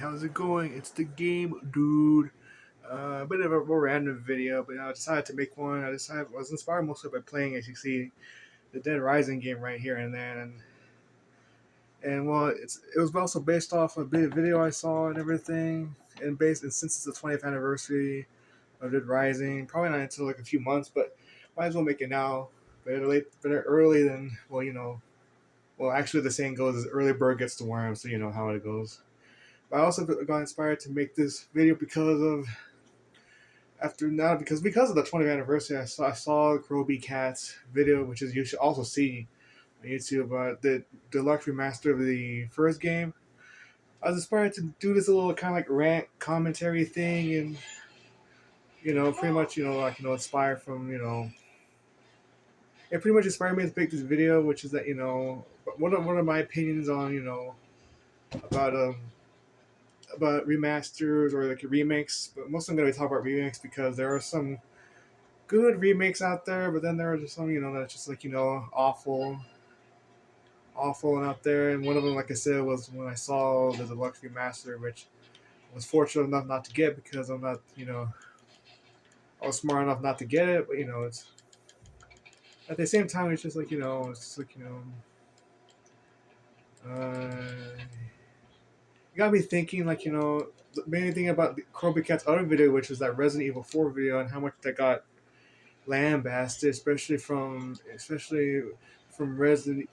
how's it going? It's the game, dude. A bit of a more random video, but I decided to make one. I was inspired mostly by playing, as you see, the Dead Rising game right here and then, and well, it was also based off a bit of video I saw and everything, and since it's the 20th anniversary of Dead Rising, probably not until like a few months, but might as well make it now. Better early than well, actually the saying goes is early bird gets the worm, so you know how it goes. But I also got inspired to make this video because of the 20th anniversary. I saw Groby Cat's video, which is you should also see on YouTube. The deluxe remaster of the first game. I was inspired to do this little kind of like rant commentary thing, and pretty much inspired from it pretty much inspired me to make this video, which is that one of my opinions on about about remasters or like remakes, but mostly I'm going to talk about remakes because there are some good remakes out there, but then there are just some that's just like awful and out there. And one of them, like I said, was when I saw the deluxe remaster, which I was fortunate enough not to get because I'm not I was smart enough not to get it, but it's at the same time it's just like it's just like uh, you got me thinking like the main thing about the Kroby Cat's other video, which was that Resident Evil 4 video, and how much that got lambasted, especially from Resident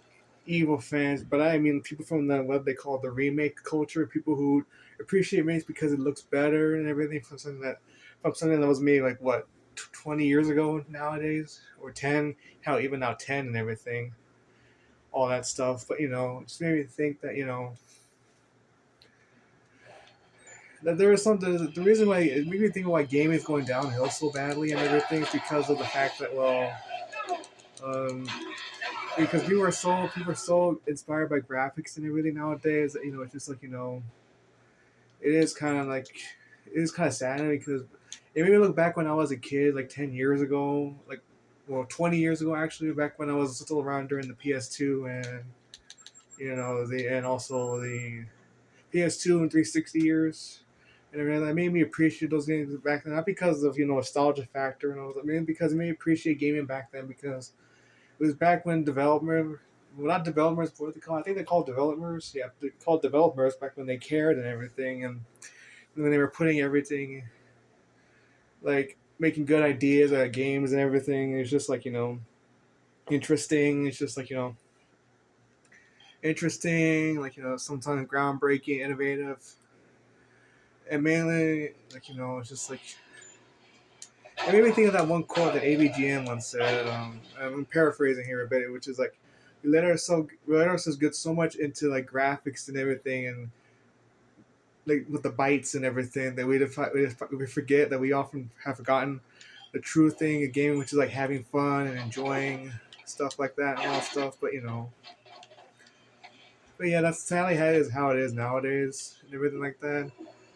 Evil fans. But I mean people from the what they call the remake culture, people who appreciate remakes because it looks better and everything from something that was made like what 20 years ago nowadays, or 10, how even now 10 and everything, all that stuff. But just made me think that that there is something. The reason why it made me think why gaming is going downhill so badly and everything is because of the fact that um, because people are so inspired by graphics and everything nowadays that it's just like it is kind of like it is kind of saddening because it made me look back when I was a kid, like 10 years ago, like 20 years ago actually, back when I was still around during the PS2 and also the PS2 and 360 years. And everything. That made me appreciate those games back then, not because of nostalgia factor and all that. I mean, because it made me appreciate gaming back then because it was back when not developers, what they call? I think they called developers. Yeah, they called developers back when they cared and everything, and when they were putting everything, like making good ideas out of games and everything. It's just like interesting. It's just like interesting, like sometimes groundbreaking, innovative, and mainly like it's just like it made me think of that one quote that ABGN once said. I'm paraphrasing here a bit, which is like, we let ourselves get so much into like graphics and everything, and like with the bytes and everything that we forget that we often have forgotten the true thing of gaming, which is like having fun and enjoying stuff like that and all that stuff. But yeah, that's sadly how it is nowadays and everything like that.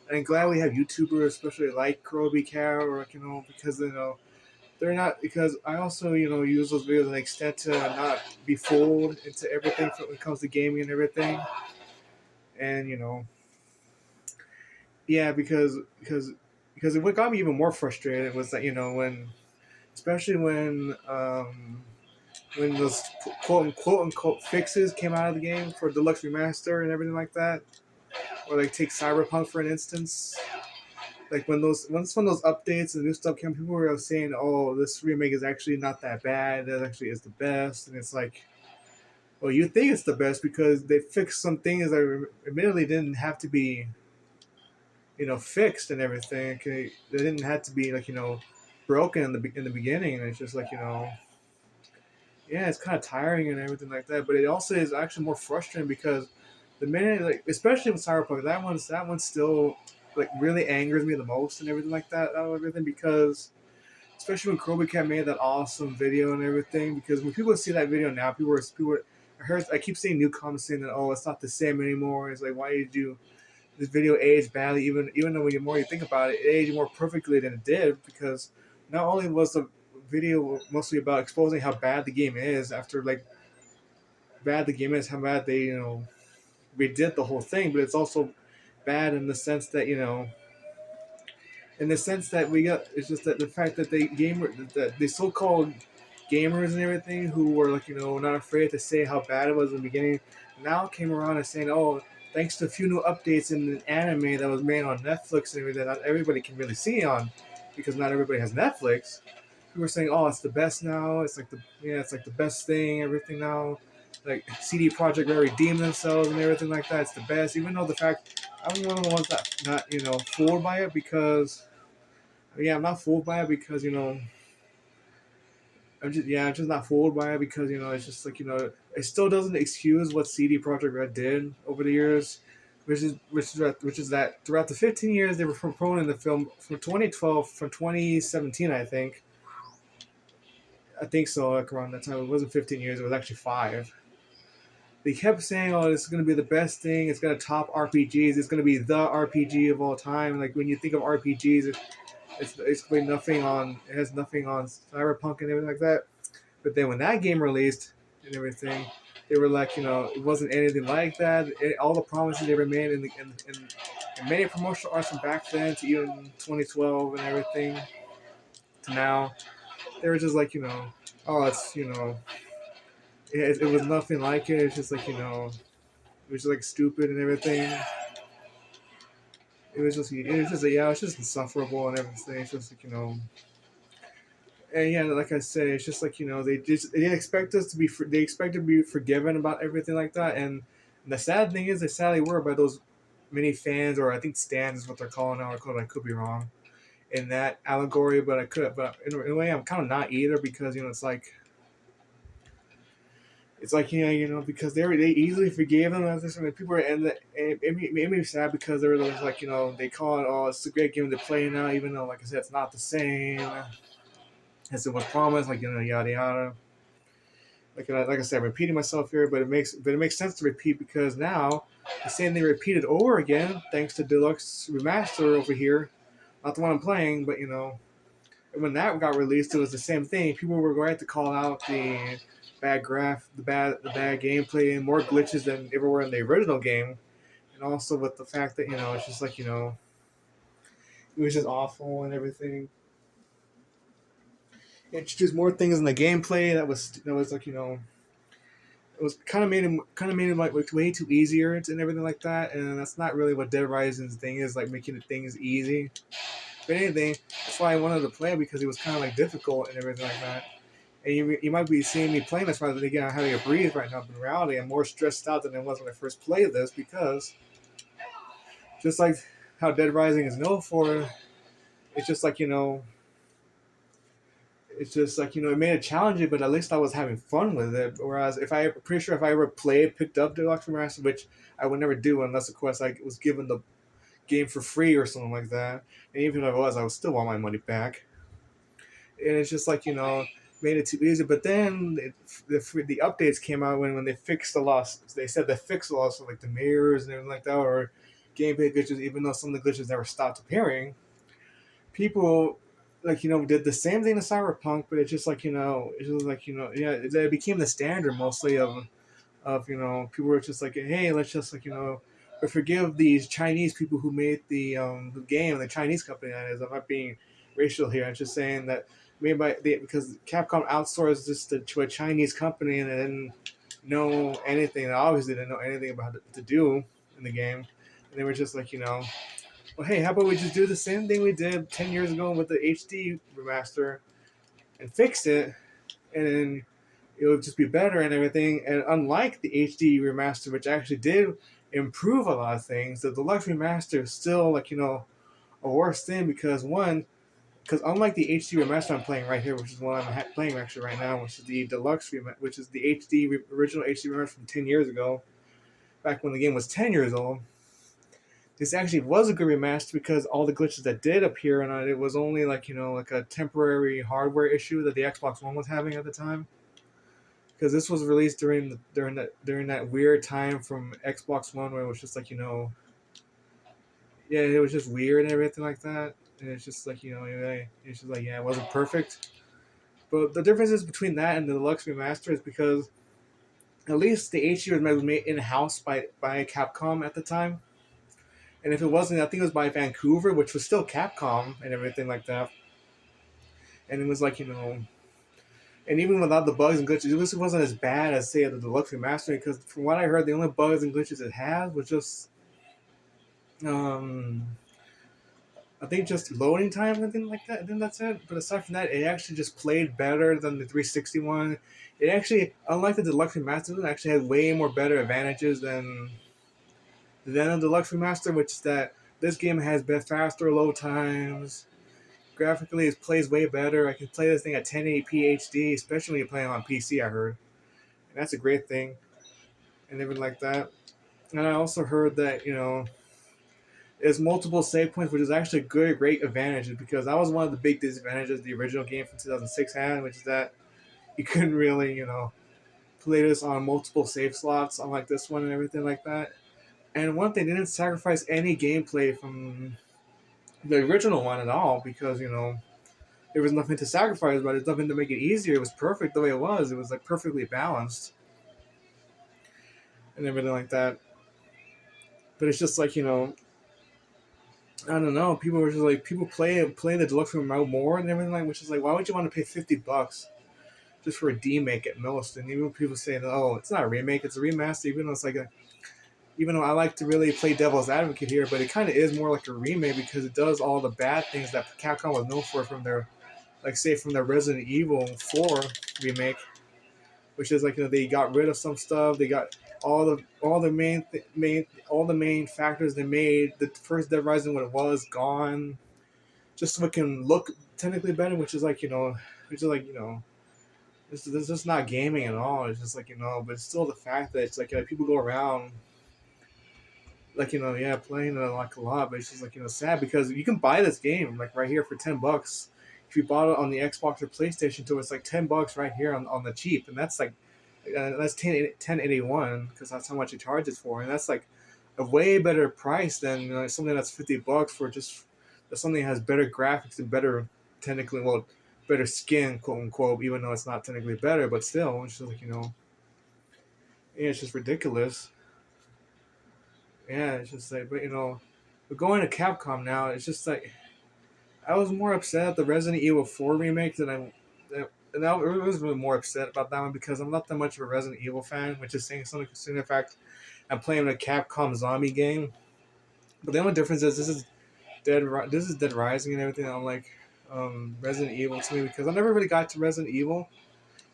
And I'm glad we have YouTubers, especially like Kroby Cat, or because they're not, because I also use those videos to an extent to not be fooled into everything when it comes to gaming and everything, and yeah, because what got me even more frustrated was that especially when those quote unquote fixes came out of the game for deluxe remaster and everything like that, or like take Cyberpunk for an instance. Like when those updates and new stuff came, people were saying, "Oh, this remake is actually not that bad. That actually is the best." And it's like, well, you think it's the best because they fixed some things that admittedly didn't have to be, fixed and everything. Okay, they didn't have to be like broken in the beginning. And it's just like yeah, it's kind of tiring and everything like that. But it also is actually more frustrating because the minute, like, especially with Cyberpunk, that one still like really angers me the most and everything like that. Everything because especially when Kroby Cat made that awesome video and everything. Because when people see that video now, I keep seeing new comments saying that it's not the same anymore. It's like, why did you this video aged badly? Even though when the more you think about it, it aged more perfectly than it did because not only was the video mostly about exposing how bad the game is after like bad the game is, how bad they redid the whole thing, but it's also bad in the sense that we got, it's just that the fact that that the so-called gamers and everything who were like not afraid to say how bad it was in the beginning now came around and saying, oh, thanks to a few new updates in an anime that was made on Netflix and everything that not everybody can really see on because not everybody has Netflix. People were saying, oh, it's the best now. It's like the best thing, everything now. Like CD Projekt Red redeemed themselves and everything like that. It's the best, even though the fact I'm one of the ones that not fooled by it because I'm not fooled by it because I'm just not fooled by it because it's just like it still doesn't excuse what CD Projekt Red did over the years, which is that throughout the 15 years they were promoting the film from 2012 from 2017 I think so, like around that time. It wasn't 15 years, it was actually 5. They kept saying, oh, this is going to be the best thing, it's going to top RPGs, it's going to be the RPG of all time. Like when you think of RPGs, it's basically nothing on, it has nothing on Cyberpunk and everything like that. But then when that game released and everything, they were like, it wasn't anything like that. All the promises they were made in many promotional arts from back then to even 2012 and everything to now, they were just like, oh, it's, it was nothing like it. It's just like, it was just like stupid and everything. Yeah, it's just insufferable and everything. It's just like, and yeah, like I said, it's just like they didn't expect us to be they expected to be forgiven about everything like that. And the sad thing is, they sadly were by those many fans, or I think stands is what they're calling now. I could be wrong in that allegory, but but in a way, I'm kind of not either because it's like because they easily forgave them. And this, and people were and it made me sad because they were like they call it, oh, it's a great game to play now, even though like I said it's not the same as it was promised, like yada yada. Like I said, I'm repeating myself here, but it makes sense to repeat because now the same thing repeated over again thanks to Deluxe Remaster over here. Not the one I'm playing, but when that got released, it was the same thing. People were going to call out the the bad gameplay, and more glitches than ever were in the original game, and also with the fact that it's just like it was just awful and everything. It introduced more things in the gameplay that was like it was kind of made it like way too easier and everything like that, and that's not really what Dead Rising's thing is, like making the things easy. But anything, that's why I wanted to play it because it was kind of like difficult and everything like that. And you might be seeing me playing this rather than again having a breathe right now. But in reality, I'm more stressed out than I was when I first played this because just like how Dead Rising is known for, it's just like it's just like it made it challenging, but at least I was having fun with it. Whereas if I pretty sure if I ever picked up Deluxe Remaster, which I would never do unless of course I was given the game for free or something like that, and even if I was, I would still want my money back. And it's just like made it too easy. But then the updates came out when they fixed the loss. They said they fixed the loss of like the mirrors and everything like that, or gameplay glitches. Even though some of the glitches never stopped appearing, people like did the same thing to Cyberpunk, but it's just like it's just like yeah, it became the standard mostly of people were just like, hey, let's just like forgive these Chinese people who made the game, the Chinese company that is. I'm not being racial here. I'm just saying that made by because Capcom outsourced this to a Chinese company and they didn't know anything. They obviously didn't know anything about it to do in the game, and they were just like well, hey, how about we just do the same thing we did 10 years ago with the HD remaster and fix it, and then it would just be better and everything. And unlike the HD remaster, which actually did improve a lot of things, the deluxe remaster is still like a worse thing because unlike the HD remaster I'm playing right here, which is one I'm playing actually right now, which is the deluxe which is the original HD remaster from 10 years ago, back when the game was 10 years old. This actually was a good remaster because all the glitches that did appear in it was only like like a temporary hardware issue that the Xbox One was having at the time, because this was released during that weird time from Xbox One where it was just like yeah, it was just weird and everything like that, and it's just like it's just like yeah, it wasn't perfect. But the difference is between that and the deluxe remaster is because at least the HD was made in house by Capcom at the time, And if it wasn't, I think it was by Vancouver, which was still Capcom and everything like that. And it was like, and even without the bugs and glitches, it wasn't as bad as, say, the deluxe remaster. Because from what I heard, the only bugs and glitches it had was just, um, I think just loading times and things like that. And then that's it. But aside from that, it actually just played better than the 360 one. It actually, unlike the deluxe remaster, it actually had way more better advantages than a deluxe remaster, which is that this game has faster load times. Graphically, it plays way better. I can play this thing at 1080p HD, especially when you're playing on PC. I heard, and that's a great thing, and everything like that. And I also heard that there's multiple save points, which is actually a good, great advantage because that was one of the big disadvantages the original game from 2006 had, which is that you couldn't really, play this on multiple save slots, unlike this one and everything like that. And one thing, they didn't sacrifice any gameplay from the original one at all because there was nothing to sacrifice, but there's nothing to make it easier. It was perfect the way it was. It was like perfectly balanced and everything like that. But it's just like I don't know. People were just like people play the deluxe room more and everything like, which is like, why would you want to pay $50 just for a remake at most? And even people saying, oh, it's not a remake, it's a remaster. Even though it's like even though I like to really play devil's advocate here, but it kind of is more like a remake because it does all the bad things that Capcom was known for from their, like say from their Resident Evil 4 remake, which is like they got rid of some stuff. They got all the main factors they made. The first Dead Rising, what it was, gone, just so it can look technically better. Which is like it's just not gaming at all. It's just like but it's still the fact that it's like people go around like yeah, playing it like a lot, but it's just like sad because you can buy this game like right here for $10. If you bought it on the Xbox or PlayStation 2, it's like $10 right here on the cheap, and that's like that's 1081 because that's how much it charges for, and that's like a way better price than something that's $50 for just something that has better graphics and better technically better skin, quote unquote, even though it's not technically better, but still it's just like yeah, it's just ridiculous. Yeah, it's just like, but going to Capcom now, it's just like I was more upset at the Resident Evil 4 remake and I was really more upset about that one because I'm not that much of a Resident Evil fan, which is saying something considering the fact I'm playing a Capcom zombie game. But the only difference is this is Dead Rising and everything. I'm like Resident Evil to me because I never really got to Resident Evil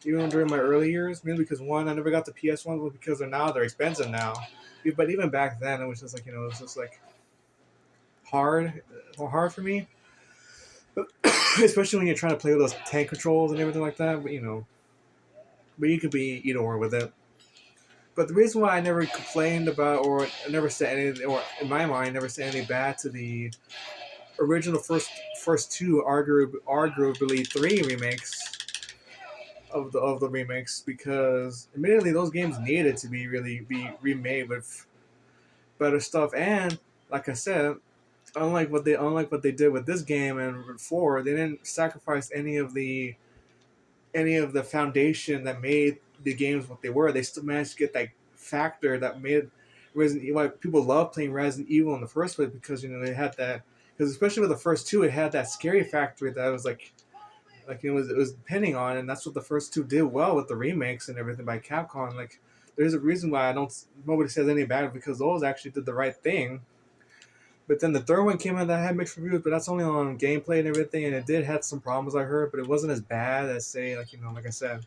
even during my early years. Mainly because one, I never got the PS1, but because they're expensive now. But even back then, it was just like it was just like hard, hard for me, especially when you're trying to play with those tank controls and everything like that. But you could be either or with it. But the reason why I never complained about or I never said anything, or in my mind, never said anything bad to the original first two, arguably three remakes of the remakes, because admittedly those games needed to be remade with better stuff. And like I said, unlike what they did with this game and four, they didn't sacrifice any of the foundation that made the games what they were. They still managed to get that factor that made Resident Evil. Like, people love playing Resident Evil in the first place because they had that. Because especially with the first two, it had that scary factor that was like it was depending on, and that's what the first two did well with the remakes and everything by Capcom. Like, there's a reason why nobody says any bad because those actually did the right thing. But then the third one came out that had mixed reviews, but that's only on gameplay and everything, and it did have some problems I heard, but it wasn't as bad as say like I said,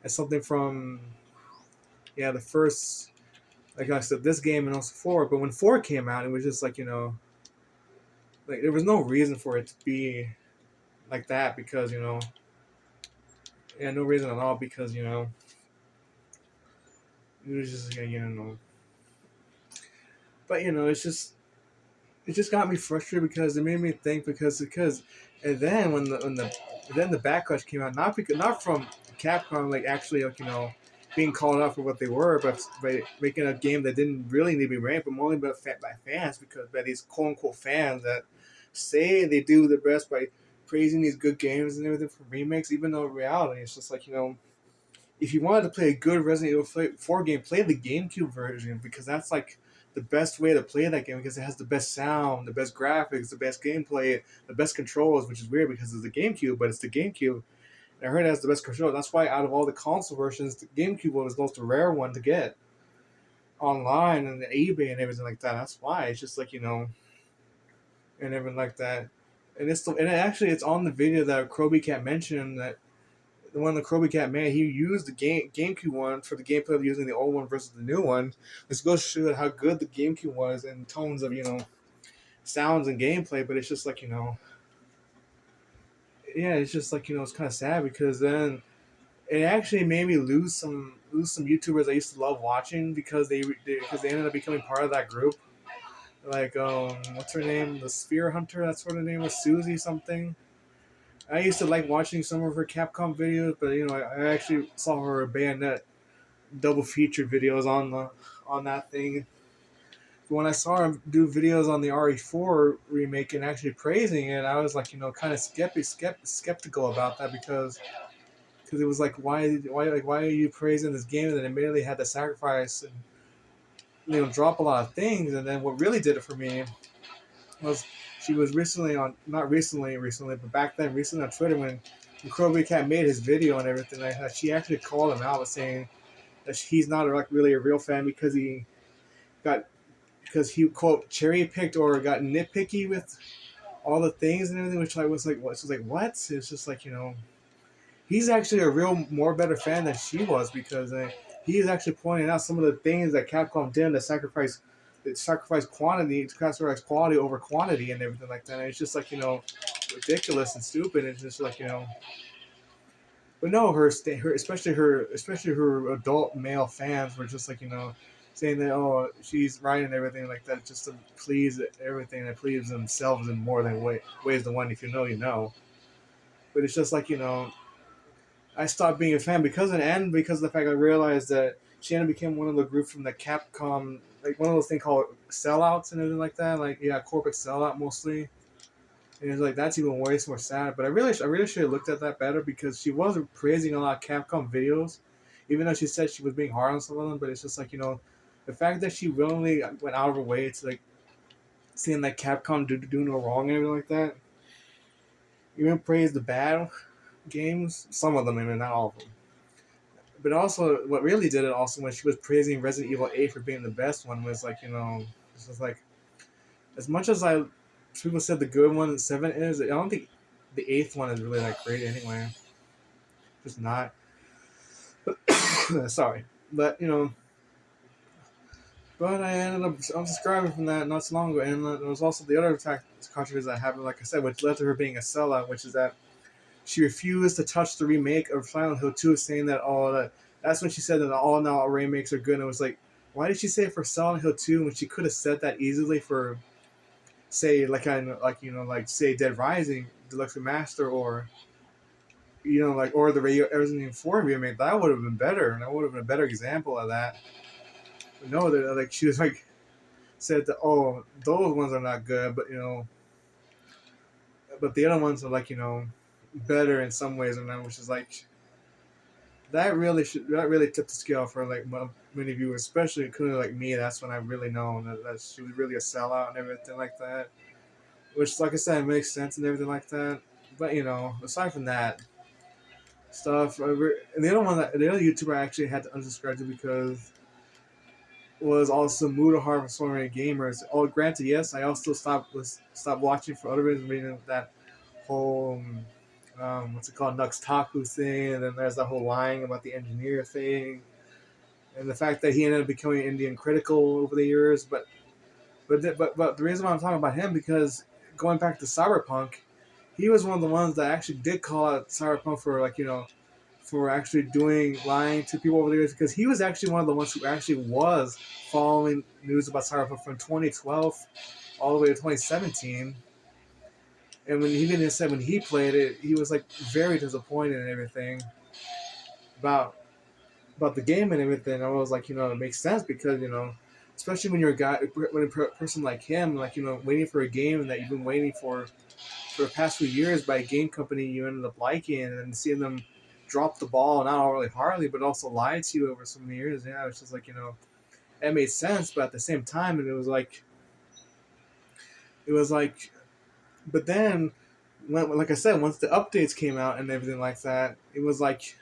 as something from the first, like I said, this game and also four. But when four came out, it was just like like there was no reason for it to be like that because no reason at all because it was just but it just got me frustrated because it made me think because and then when the backlash came out, not from Capcom like actually being called out for what they were, but by making a game that didn't really need to be ranked, but only by fans, because by these quote unquote fans that say they do their best by praising these good games and everything for remakes, even though in reality it's just like if you wanted to play a good Resident Evil 4 game, play the GameCube version because that's like the best way to play that game because it has the best sound, the best graphics, the best gameplay, the best controls, which is weird because it's the GameCube, but it's the GameCube. And I heard it has the best control. That's why out of all the console versions, the GameCube one is the most rare one to get online and eBay and everything like that. That's why it's just like and everything like that. And it's on the video that Kroby Cat mentioned that the one the Kroby Cat made. He used the GameCube one for the gameplay of using the old one versus the new one. This goes to show how good the GameCube was in tones of sounds and gameplay. But it's just like yeah, it's just like it's kind of sad because then it actually made me lose some YouTubers I used to love watching because they ended up becoming part of that group. Like what's her name? The Sphere Hunter. That's what her name was. Susie something. I used to like watching some of her Capcom videos, but I actually saw her Bayonet double feature videos on that thing. When I saw her do videos on the RE4 remake and actually praising it, I was like, kind of skeptical about that because it was like, why are you praising this game that admittedly had to sacrifice and drop a lot of things? And then what really did it for me was she was recently on, not recently, but back then, recently on Twitter when Kroby Cat made his video and everything like that. She actually called him out, saying that he's not like really a real fan got because he quote cherry picked or got nitpicky with all the things and everything, which I was like, what? She was like, what? It's just like he's actually a real more better fan than she was because he is actually pointing out some of the things that Capcom did to sacrifice quality over quantity and everything like that. And it's just like ridiculous and stupid. It's just like but no, especially her adult male fans were just like saying that she's right and everything like that just to please everything that please themselves in more than ways than one. If you know, you know. But it's just like I stopped being a fan because because of the fact I realized that she ended up became one of the group from the Capcom, like one of those things called sellouts and everything like that. Like corporate sellout mostly. And it's like that's even way more sad. But I really should have looked at that better because she wasn't praising a lot of Capcom videos, even though she said she was being hard on some of them. But it's just like the fact that she willingly went out of her way to like seeing that Capcom do no wrong and everything like that. Even praise the bad games, some of them, and not all of them. But also, what really did it also when she was praising Resident Evil 8 for being the best one was like this was like as much as people said the good one 7 is. I don't think the 8th one is really that great anyway. Just not. Sorry, but But I ended up unsubscribing from that not so long ago, and there was also the other controversy that happened, like I said, which led to her being a sellout, which is that she refused to touch the remake of Silent Hill 2, saying that that's when she said that all now remakes are good. And it was like, why did she say it for Silent Hill 2 when she could have said that easily for, say, like say Dead Rising Deluxe Remaster or or the Resident Evil 4 remake? That would have been better, and that would have been a better example of that. But no, like she was like said that those ones are not good, but the other ones are like better in some ways, and which is like that really tipped the scale for like many viewers, especially including like me. That's when I really know that she was really a sellout and everything like that. Which, like I said, makes sense and everything like that. But aside from that stuff, and the other YouTuber I actually had to unsubscribe to because was also Muda Harvest for many gamers. Granted, yes, I also stopped watching for other reasons, meaning that whole what's it called, Nux Taku thing, and then there's that whole lying about the engineer thing, and the fact that he ended up becoming Indian critical over the years. But the reason why I'm talking about him because going back to Cyberpunk, he was one of the ones that actually did call out Cyberpunk for for actually lying to people over the years because he was actually one of the ones who actually was following news about Cyberpunk from 2012 all the way to 2017. And when he said when he played it, he was like very disappointed and everything about the game and everything. I was like, it makes sense because especially when you're a person like him, like waiting for a game that you've been waiting for the past few years by a game company you ended up liking, and then seeing them drop the ball not only hardly but also lie to you over so many years. Yeah, it's just like it made sense, but at the same time, it was like, but then, like I said, once the updates came out and everything like that, he was like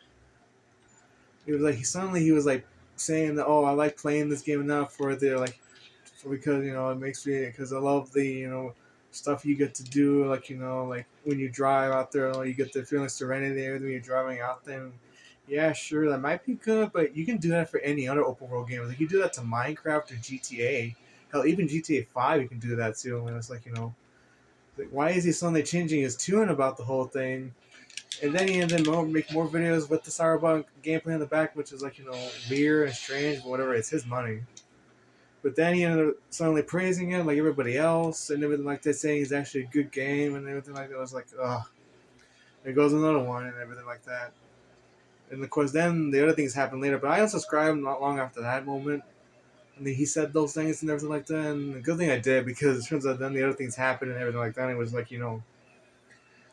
saying that, oh, I like playing this game enough for the like, because it makes me, because I love the stuff you get to do, like like when you drive out there, you get the feeling of serenity when you're driving out there. And yeah, sure, that might be good, but you can do that for any other open world game. Like you do that to Minecraft or GTA. Hell, even GTA 5, you can do that too. And it's like like, why is he suddenly changing his tune about the whole thing? And then he ended up make more videos with the Cyberpunk gameplay in the back, which is like weird and strange, but whatever. It's his money. But then he ended up suddenly praising him like everybody else and everything like that, saying he's actually a good game and everything like that. I was like, ugh. There goes another one and everything like that. And of course, then the other things happened later. But I unsubscribed not long after that moment. And then he said those things and everything like that. And the good thing I did, because it turns out then the other things happened and everything like that. And it was like,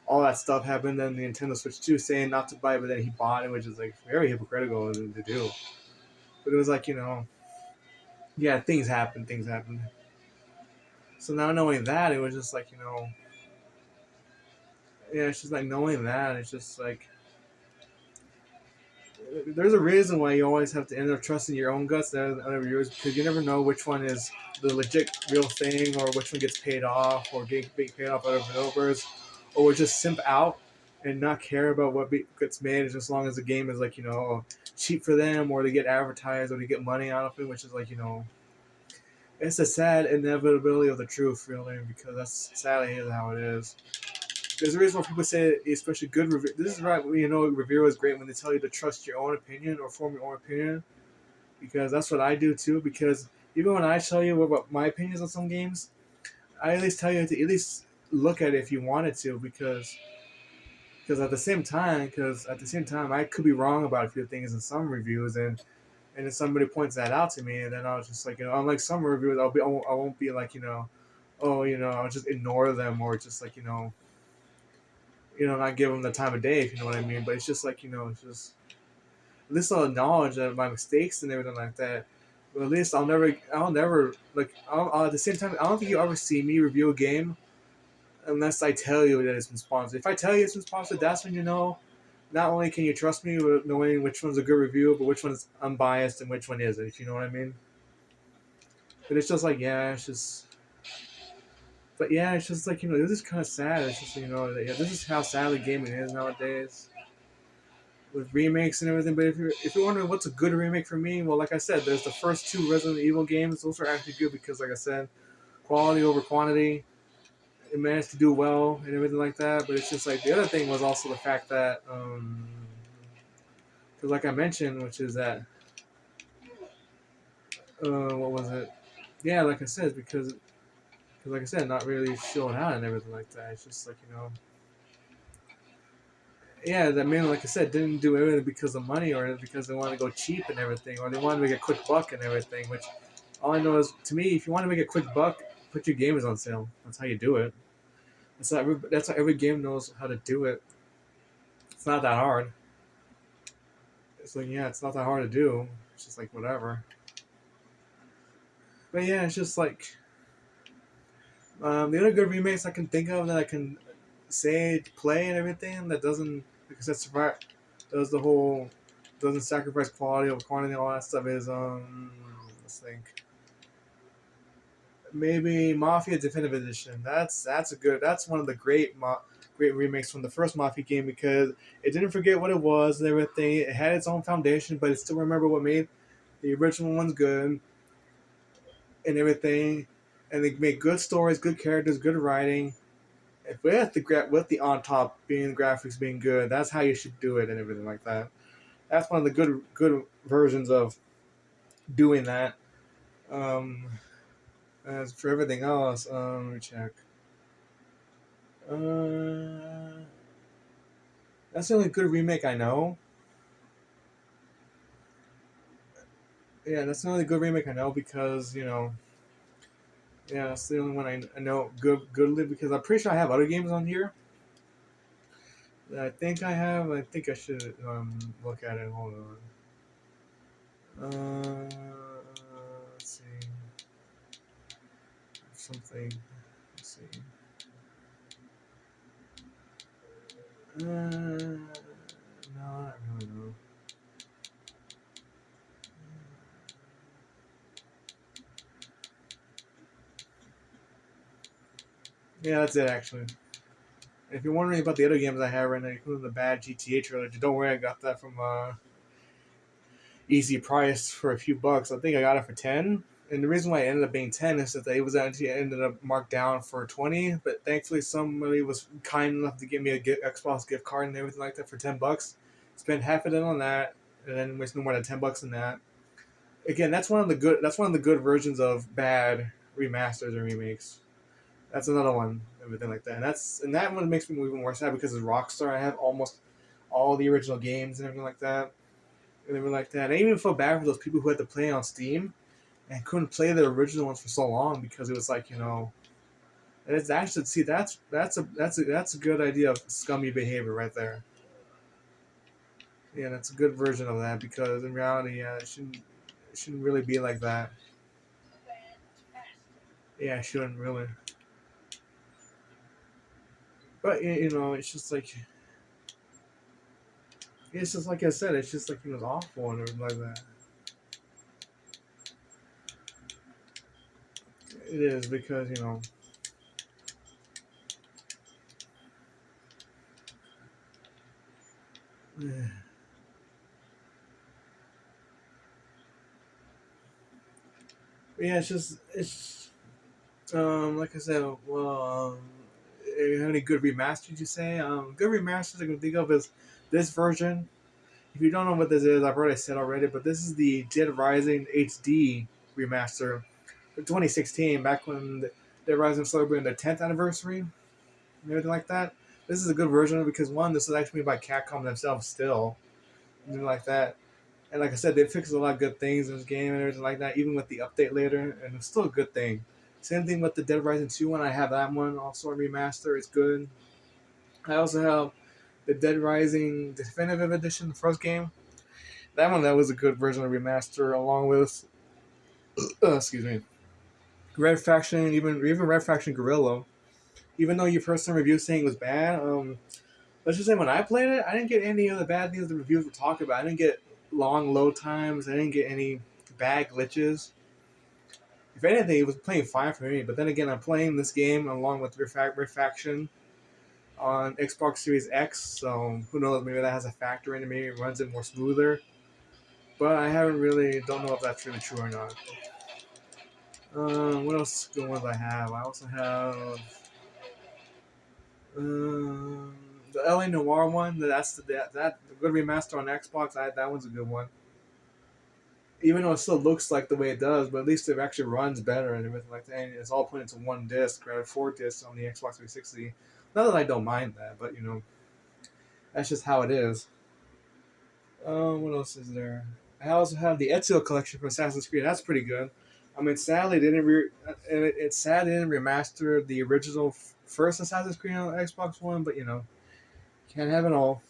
all that stuff happened. Then the Nintendo Switch 2 saying not to buy, but then he bought it, which is like very hypocritical to do. But it was like, yeah, things happen, things happen. So now knowing that, it was just like, yeah, it's just like knowing that, it's just like, there's a reason why you always have to end up trusting your own guts than other reviewers, because you never know which one is the legit real thing, or which one gets paid off, or get paid off by other developers, or will just simp out and not care about what gets made, as long as the game is like cheap for them, or they get advertised, or they get money out of it, which is like it's a sad inevitability of the truth, really, because that's sadly how it is. There's a reason why people say, especially good review. This is right when a reviewer is great when they tell you to trust your own opinion or form your own opinion, because that's what I do too. Because even when I tell you what my opinions on some games, I at least tell you to at least look at it if you wanted to, because at the same time I could be wrong about a few things in some reviews, and if somebody points that out to me, then I was just like unlike some reviewers, I won't be like oh I'll just ignore them, or just like not give them the time of day, if you know what I mean. But it's just like it's just at least I'll acknowledge my mistakes and everything like that. But at least I'll never like. At the same time, I don't think you'll ever see me review a game unless I tell you that it's been sponsored. If I tell you it's been sponsored, that's when not only can you trust me with knowing which one's a good review, but which one's unbiased and which one isn't. If you know what I mean. But it's just like it's just. But yeah, it's just like this is kind of sad. It's just that, yeah, this is how sadly gaming is nowadays, with remakes and everything. But if you're wondering what's a good remake for me, well, like I said, there's the first two Resident Evil games. Those are actually good because, like I said, quality over quantity. It managed to do well and everything like that. But it's just like the other thing was also the fact that, because like I mentioned, which is that, what was it? Yeah, like I said, because like I said, not really showing out and everything like that. It's just like yeah, that man, like I said, didn't do everything because of money, or because they wanted to go cheap and everything, or they wanted to make a quick buck and everything. Which all I know is, to me, if you want to make a quick buck, put your games on sale. That's how you do it. That's how every game knows how to do it. It's not that hard. It's like, yeah, it's not that hard to do. It's just like whatever. But yeah, it's just like the other good remakes I can think of that I can say play and everything that doesn't, because that's right, does the whole, doesn't sacrifice quality over quantity, all that stuff is let's think, maybe Mafia Definitive Edition. That's one of the great remakes from the first Mafia game, because it didn't forget what it was and everything. It had its own foundation, but it still remembered what made the original ones good and everything. And they make good stories, good characters, good writing. With the on top being graphics being good, that's how you should do it and everything like that. That's one of the good versions of doing that. Um, as for everything else, let me check. Uh, that's the only good remake I know. Yeah, that's the only good remake I know, because yeah, that's the only one I know goodly, because I'm pretty sure I have other games on here that I think I have. I think I should look at it. Hold on. something. Let's see. No, not really. No. Yeah, that's it actually. If you're wondering about the other games I have right now, including the bad GTA trilogy, don't worry, I got that from easy price for a few bucks. I think I got it for 10. And the reason why it ended up being 10 is that it was actually ended up marked down for 20. But thankfully, somebody was kind enough to give me a Xbox gift card and everything like that for 10 bucks. Spent half of it on that, and then waste no more than 10 bucks on that. Again, that's one of the good. That's one of the good versions of bad remasters or remakes. That's another one, everything like that. And that one makes me even more sad because it's Rockstar. I have almost all the original games and everything like that. And everything like that. I even feel bad for those people who had to play on Steam and couldn't play the original ones for so long because it was like, and it's actually, see, that's a good idea of scummy behavior right there. Yeah, that's a good version of that because in reality, yeah, it shouldn't really be like that. Yeah, it shouldn't really. But it's just like I said, it's just like he was awful and everything like that. It is because yeah, it's like I said, well, have any good remasters? You say good remasters I can think of is this version. If you don't know what this is, I've already said already, but this is the Dead Rising HD remaster for 2016, back when Dead Rising celebrated their 10th anniversary and everything like that. This is a good version because one, this is actually made by Capcom themselves still, and everything like that. And like I said, they fixed a lot of good things in this game and everything like that, even with the update later, and it's still a good thing. Same thing with the Dead Rising 2 one. I have that one also a remaster. It's good. I also have the Dead Rising Definitive Edition, the first game. That was a good version of remaster, along with excuse me, Red Faction, even Red Faction Guerrilla. Even though you've heard some reviews saying it was bad, let's just say when I played it, I didn't get any of the bad things the reviews were talking about. I didn't get long load times. I didn't get any bad glitches. If anything, it was playing fine for me. But then again, I'm playing this game along with Refaction on Xbox Series X, so who knows? Maybe that has a factor in it. Maybe it runs it more smoother. But I haven't really don't know if that's really true or not. What else good ones I have? I also have the LA Noir one. That's the good remaster on Xbox. That one's a good one. Even though it still looks like the way it does, but at least it actually runs better and everything like that. And it's all put into one disc, rather 4 discs on the Xbox 360. Not that I don't mind that, but that's just how it is. What else is there? I also have the Ezio collection from Assassin's Creed. That's pretty good. I mean, sadly, they didn't. It's sad they didn't remaster the original first Assassin's Creed on Xbox One, but can't have it all.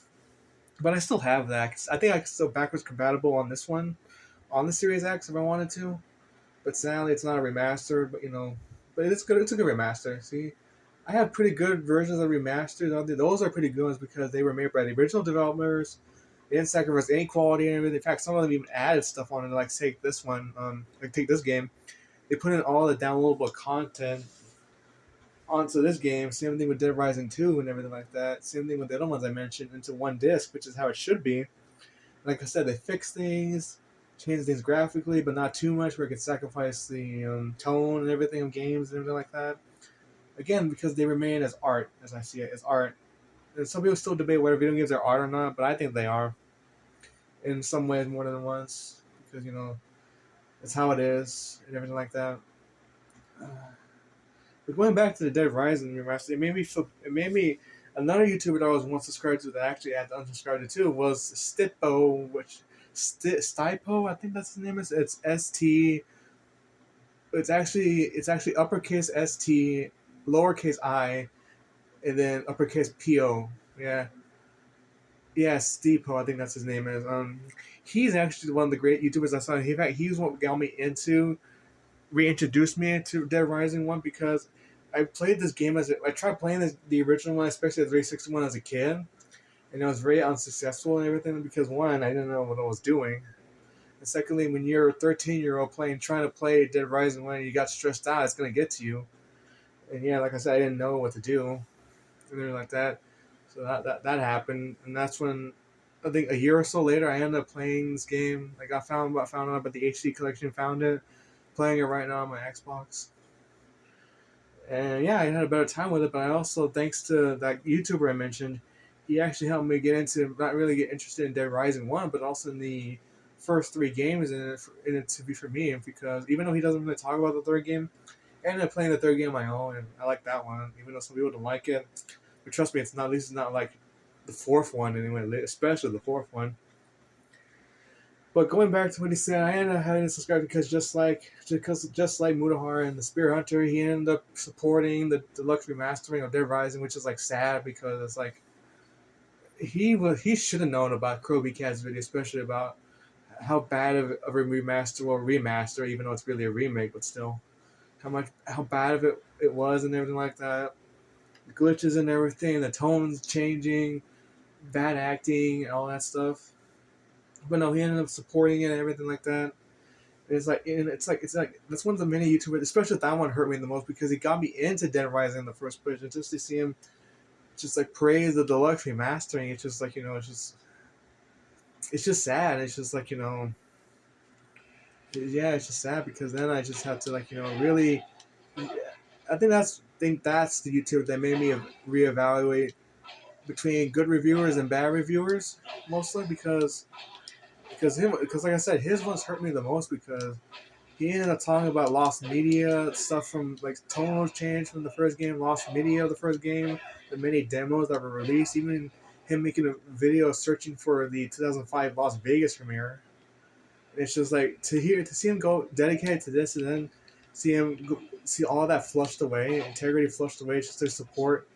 But I still have that. I think I can still backwards compatible on this one, on the Series X if I wanted to. But sadly, it's not a remaster. But it's good. It's a good remaster. See, I have pretty good versions of remasters. Those are pretty good ones because they were made by the original developers. They didn't sacrifice any quality and everything. In fact, some of them even added stuff on it, like take this one, take this game. They put in all the downloadable content onto this game. Same thing with Dead Rising 2 and everything like that. Same thing with the other ones I mentioned into one disc, which is how it should be. Like I said, they fix things, change things graphically, but not too much where it could sacrifice the tone and everything of games and everything like that. Again, because they remain as art, as I see it, as art. And some people still debate whether video games are art or not, but I think they are in some ways more than once because it's how it is and everything like that. But going back to the Dead Rising remaster, it made me another YouTuber that I was once subscribed to that I actually had to unsubscribe to was Stipo, Stipo, I think that's his name is. It's ST. It's actually uppercase ST, lowercase I, and then uppercase PO. Yeah. Yeah, Stipo, I think that's his name is. He's actually one of the great YouTubers I saw. In fact, he's what got me into reintroduced me to Dead Rising 1 because I played this game I tried playing the original one, especially the 360 one as a kid, and it was very unsuccessful and everything because one, I didn't know what I was doing. And secondly, when you're a 13-year-old trying to play Dead Rising 1 and you got stressed out, it's going to get to you. And yeah, like I said, I didn't know what to do. And everything like that. So that happened. And that's when, I think a year or so later, I ended up playing this game. Like I found out about the HD collection, found it, playing it right now on my Xbox. And yeah, I had a better time with it. But I also, thanks to that YouTuber I mentioned, he actually helped me get into, not really get interested in Dead Rising 1, but also in the first three games in it to be for me. Because even though he doesn't really talk about the third game, I ended up playing the third game on my own, and I like that one, even though some people don't like it. But trust me, it's not. At least it's not like the fourth one anyway, especially the fourth one. But going back to what he said, I ended up having to subscribe because just like Mutahar and the Spear Hunter, he ended up supporting the deluxe remastering of Dead Rising, which is like sad because it's like he should have known about Kroby Cat's video, especially about how bad of a remaster, even though it's really a remake, but still how bad of it was and everything like that. The glitches and everything, the tones changing, bad acting, and all that stuff. But no, he ended up supporting it and everything like that. It's like that's one of the many YouTubers, especially that one hurt me the most because he got me into Dead Rising in the first place. And just to see him just like praise the deluxe remastering, it's just like it's just sad. It's just like yeah, it's just sad because then I just have to really. I think that's the YouTube that made me reevaluate between good reviewers and bad reviewers, mostly because like I said, his ones hurt me the most because he ended up talking about lost media stuff from like tonal change from the first game, lost media of the first game, the many demos that were released, even him making a video searching for the 2005 Las Vegas premiere. And it's just like to see him go dedicated to this and then see all that flushed away, integrity flushed away, just to support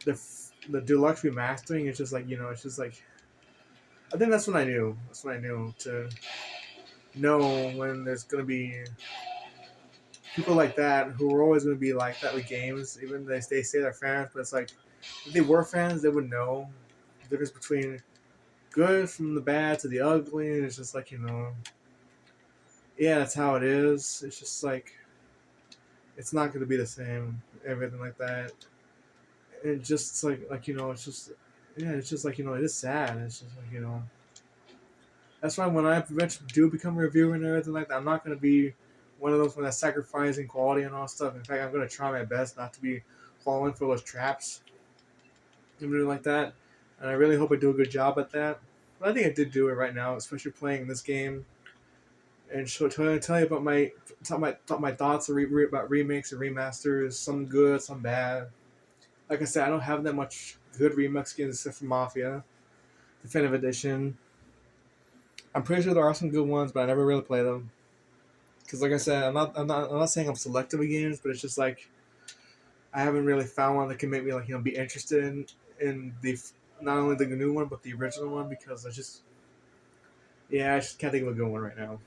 the deluxe remastering. It's just like it's just like I think that's when I knew. That's when I knew to know when there's gonna be people like that who are always gonna be like that with games, even though they say they're fans. But it's like if they were fans, they would know the difference between good from the bad to the ugly. And it's just like yeah, that's how it is. It's just like it's not gonna be the same. Everything like that. And just it's just yeah, it's just like it is sad. It's just like that's why when I eventually do become a reviewer and everything like that, I'm not going to be one of those that's sacrificing quality and all stuff. In fact, I'm going to try my best not to be falling for those traps and everything like that. And I really hope I do a good job at that. But I think I did do it right now, especially playing this game. And tell you about my thoughts about remakes and remasters. Some good, some bad. Like I said, I don't have that much good remix games except for Mafia, Definitive Edition. I'm pretty sure there are some good ones, but I never really play them. Because, like I said, I'm not saying I'm selective with games, but it's just like I haven't really found one that can make me be interested in the not only the new one but the original one because I just can't think of a good one right now.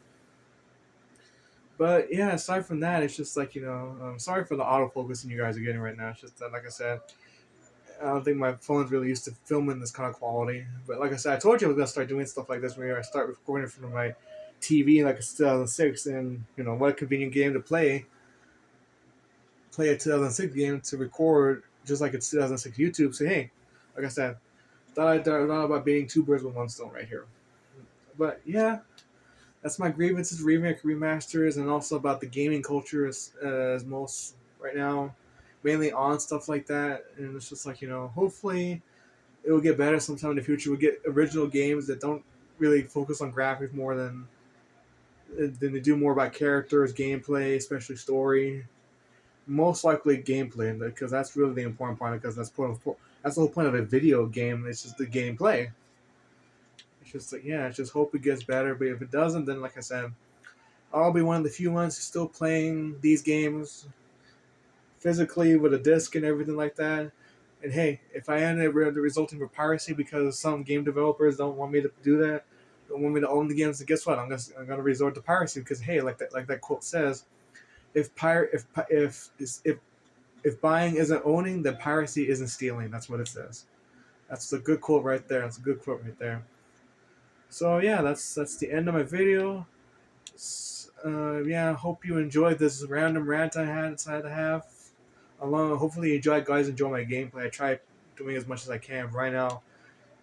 But yeah, aside from that, it's just like I'm sorry for the autofocusing you guys are getting right now. It's just that, like I said, I don't think my phone's really used to filming this kind of quality. But like I said, I told you I was gonna start doing stuff like this when I start recording from my TV like it's 2006, and what a convenient game to play a 2006 game to record just like it's 2006 YouTube. So hey, like I said, thought about being two birds with one stone right here. But yeah, that's my grievances, remasters, and also about the gaming culture as most right now, mainly on stuff like that. And it's just like hopefully it will get better sometime in the future. We'll get original games that don't really focus on graphics more than they do more about characters, gameplay, especially story. Most likely gameplay, because that's really the important part. Because that's the whole point of a video game. It's just the gameplay. It's just like I just hope it gets better. But if it doesn't, then like I said, I'll be one of the few ones who's still playing these games physically with a disc and everything like that. And hey, if I end up resulting in piracy because some game developers don't want me to do that, don't want me to own the games, then guess what? I'm gonna resort to piracy because hey, like that quote says, if buying isn't owning, then piracy isn't stealing. That's what it says. That's a good quote right there. That's a good quote right there. So yeah, that's the end of my video. Yeah, hope you enjoyed this random rant I had decided to have. Hopefully you guys enjoy my gameplay. I try doing as much as I can. Right now,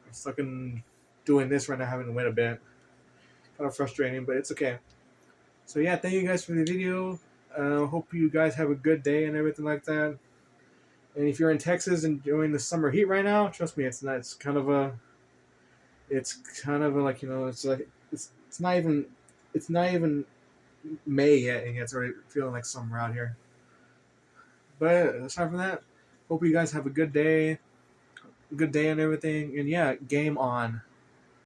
I'm stuck in doing this right now, having to wait a bit. Kind of frustrating, but it's okay. So yeah, thank you guys for the video. Hope you guys have a good day and everything like that. And if you're in Texas enjoying the summer heat right now, trust me, it's not. It's kind of a, like, it's like it's not even May yet, and it's already feeling like summer out here. But aside from that, hope you guys have a good day and everything. And yeah, game on.